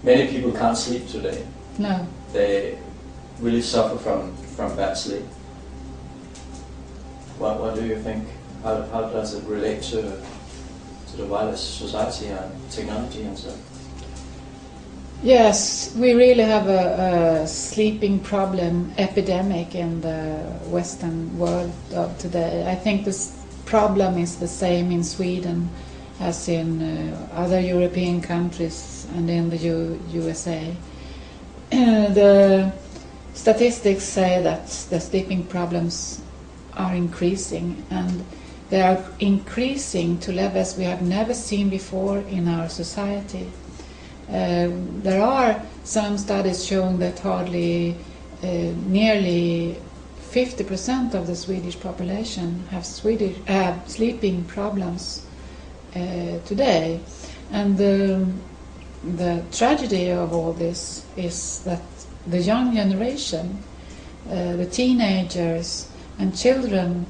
many people can't sleep today. No. They really suffer from bad sleep. What do you think? How does it relate to the wireless society and technology and so? Yes, we really have a sleeping problem epidemic in the Western world of today. I think this problem is the same in Sweden as in other European countries and in the USA. The statistics say that the sleeping problems are increasing, and they are increasing to levels we have never seen before in our society. There are some studies showing that nearly 50% of the Swedish population have sleeping problems today. And the tragedy of all this is that the young generation, the teenagers and children,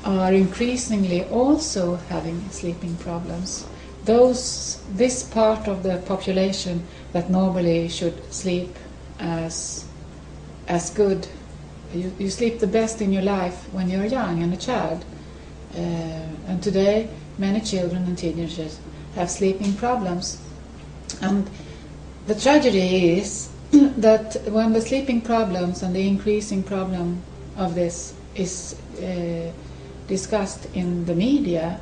are increasingly also having sleeping problems. This part of the population that normally should sleep as good. You sleep the best in your life when you're young and a child. And today many children and teenagers have sleeping problems. And the tragedy is that when the sleeping problems and the increasing problem of this is discussed in the media,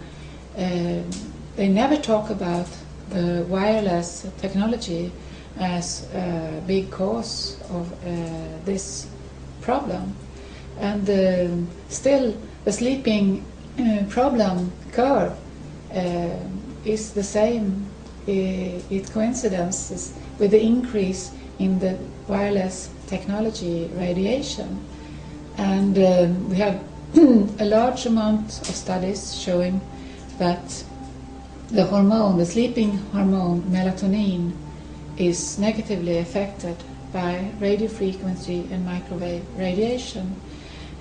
they never talk about the wireless technology as a big cause of this problem. And still the sleeping problem curve is the same. It coincidences with the increase in the wireless technology radiation. And we have a large amount of studies showing that the sleeping hormone melatonin is negatively affected by radio frequency and microwave radiation.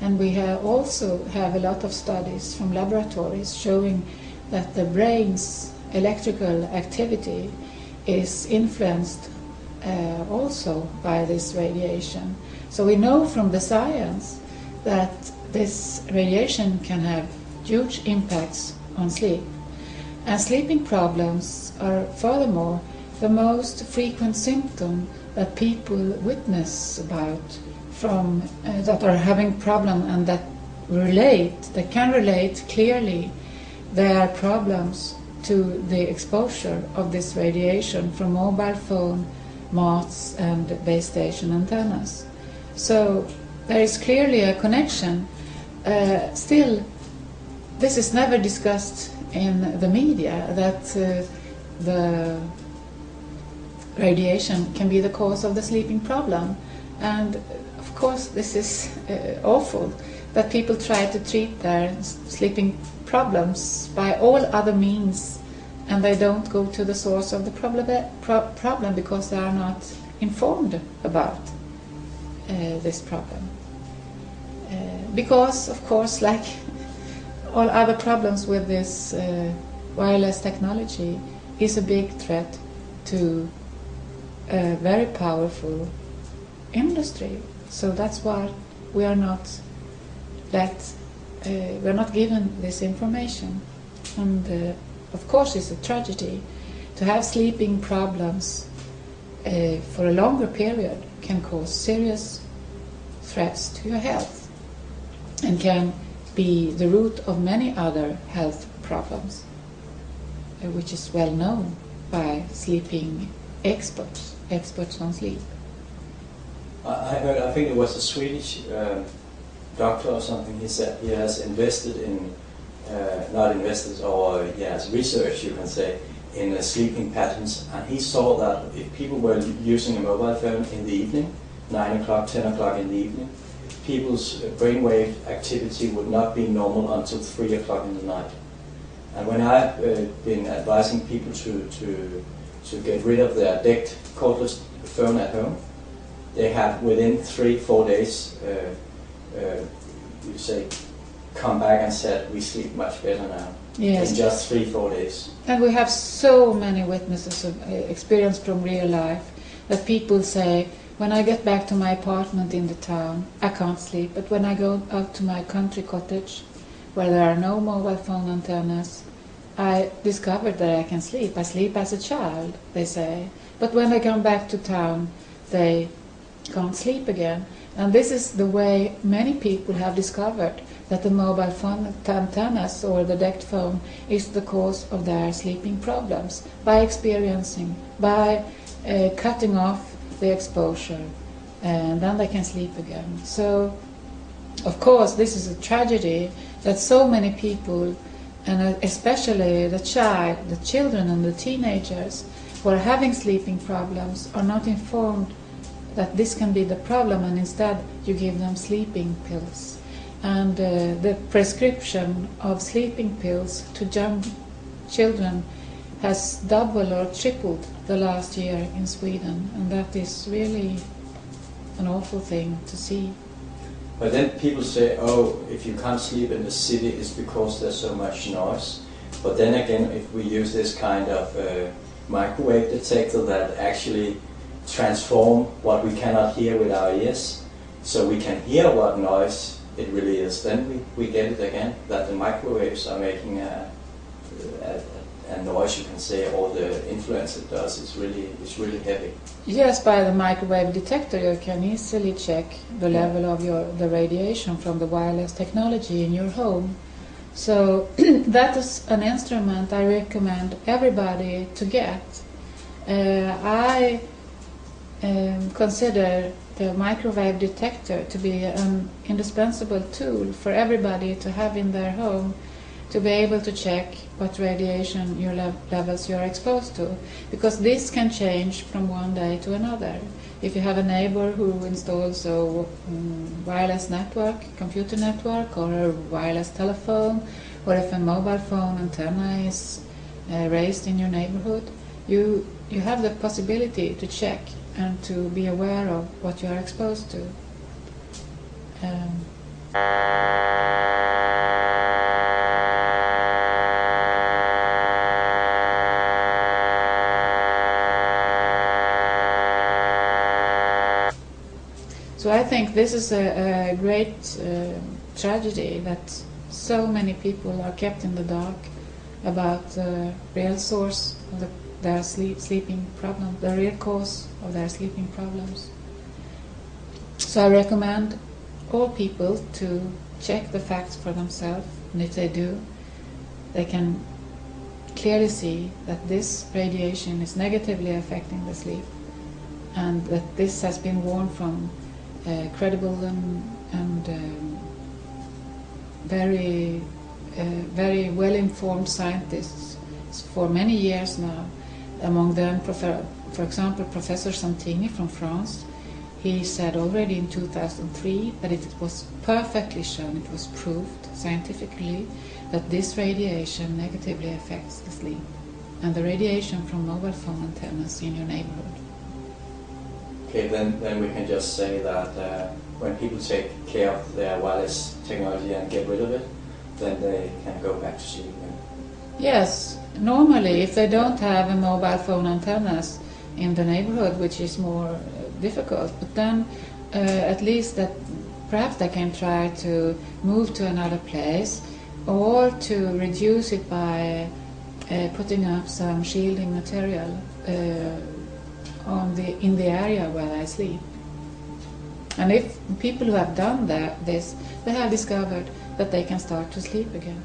And we also have a lot of studies from laboratories showing that the brain's electrical activity is influenced also by this radiation. So we know from the science that this radiation can have huge impacts on sleep. And sleeping problems are furthermore the most frequent symptom that people witness about from that are having problem and that can relate clearly their problems to the exposure of this radiation from mobile phone, moths and base station antennas. So there is clearly a connection. Still, this is never discussed in the media, that the radiation can be the cause of the sleeping problem. And of course this is awful, that people try to treat their sleeping problems by all other means, and they don't go to the source of the problem because they are not informed about this problem. Because, of course, like all other problems with this wireless technology, is a big threat to a very powerful industry. So that's why we are not given this information. And of course it's a tragedy to have sleeping problems for a longer period can cause serious threats to your health and can be the root of many other health problems, which is well known by sleeping experts on sleep. I heard, I think it was a Swedish doctor or something, he said he has invested in, he has researched, you can say, in sleeping patterns, and he saw that if people were using a mobile phone in the evening, 9 o'clock, 10 o'clock in the evening, people's brainwave activity would not be normal until 3 o'clock in the night. And when I've been advising people to get rid of their decked cordless phone at home, they have within 3-4 days, you say, come back and said, we sleep much better now. Yes. In just 3-4 days. And we have so many witnesses of experience from real life that people say, when I get back to my apartment in the town, I can't sleep, but when I go out to my country cottage, where there are no mobile phone antennas, I discovered that I can sleep. I sleep as a child, they say. But when they come back to town, they can't sleep again. And this is the way many people have discovered that the mobile phone antennas or the DECT phone is the cause of their sleeping problems, by experiencing, by cutting off the exposure, and then they can sleep again. So, of course, this is a tragedy that so many people, and especially the children and the teenagers who are having sleeping problems, are not informed that this can be the problem, and instead you give them sleeping pills. And the prescription of sleeping pills to young children has doubled or tripled the last year in Sweden, and that is really an awful thing to see. But then people say, oh, if you can't sleep in the city, it's because there's so much noise. But then again, if we use this kind of microwave detector that actually transform what we cannot hear with our ears, so we can hear what noise it really is, then we get it again, that the microwaves are making a noise, you can say, or the influence it does is really heavy. Yes, by the microwave detector you can easily check the level of the radiation from the wireless technology in your home. So that is an instrument I recommend everybody to get. I consider the microwave detector to be an indispensable tool for everybody to have in their home, to be able to check what radiation levels you're exposed to, because this can change from one day to another. If you have a neighbor who installs a wireless network, computer network, or a wireless telephone, or if a mobile phone antenna is raised in your neighborhood, you have the possibility to check and to be aware of what you are exposed to. So I think this is a great tragedy that so many people are kept in the dark about the real source of their sleeping problem, the real cause of their sleeping problems. So I recommend all people to check the facts for themselves, and if they do, they can clearly see that this radiation is negatively affecting the sleep, and that this has been warned from credible and very well-informed scientists for many years now. Among them, for example, Professor Santini from France. He said already in 2003 that it was perfectly shown, it was proved scientifically, that this radiation negatively affects the sleep, and the radiation from mobile phone antennas in your neighborhood. Okay, then we can just say that when people take care of their wireless technology and get rid of it, then they can go back to sleep again. Yes, normally if they don't have a mobile phone antennas in the neighborhood, which is more difficult, but then at least that perhaps they can try to move to another place, or to reduce it by putting up some shielding material in the area where they sleep. And if people who have done this, they have discovered that they can start to sleep again.